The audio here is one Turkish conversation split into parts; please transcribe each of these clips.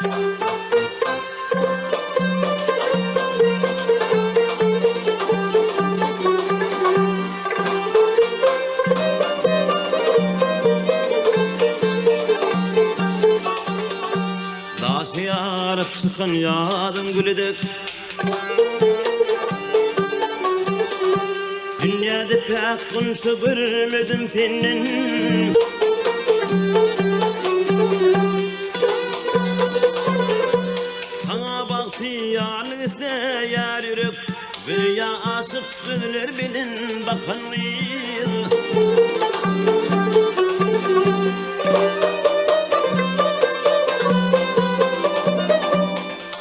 Daşı yarıp çıkan yadın gülüdük. Dünyada pek kunşu görmedim senin. Sana baktı yalnızsa yar yürek, bir aşık gönüller bilin bakanlıyız.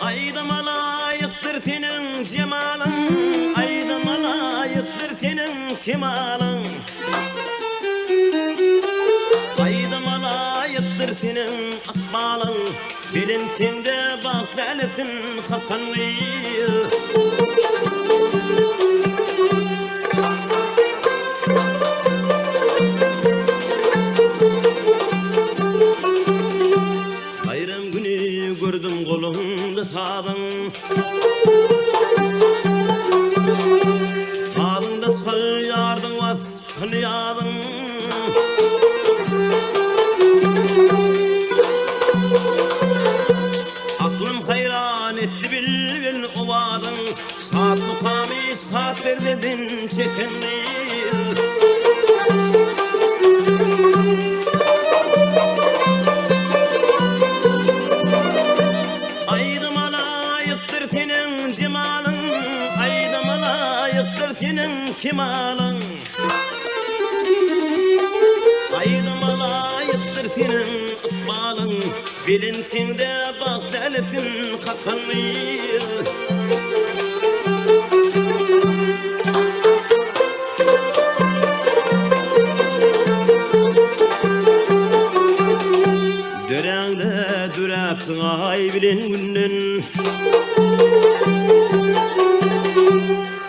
Aydıma layıktır senin cemalın, aydıma layıktır senin kemalın. Aydıma layıktır senin akbalın, bilin sende bakzalesin kakanlıyız. Bayram günü gördüm kolumda sağdın, sağdında çal yardın vasfını yadın. Aklım hayran etti bil ovadın, saat mukami saatler dedin çekenliyiz. Aydıma layıktır senin cemalın, aydıma layıktır senin kemalın. Aydıma layıktır senin akbalın, bilin sende bakzalesin kakanlıyız. Dörende dürepsin ay bilin günden.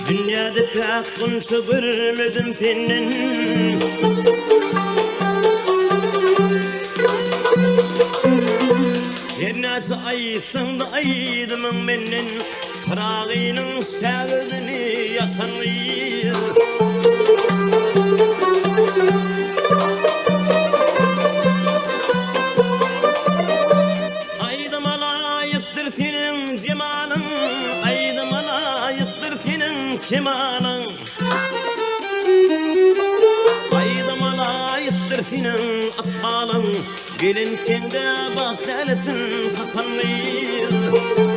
Dünyada pek kunşu görmedim senin. Her nece ayıtsın da aydımın menin, kırağının şağıdını yakanlıyız. Aydıma layıktır senin cemalın, aydıma layıktır senin kemalın. Aydıma layıktır senin akbalın, bilin sende bakzalesin kakanlıyız.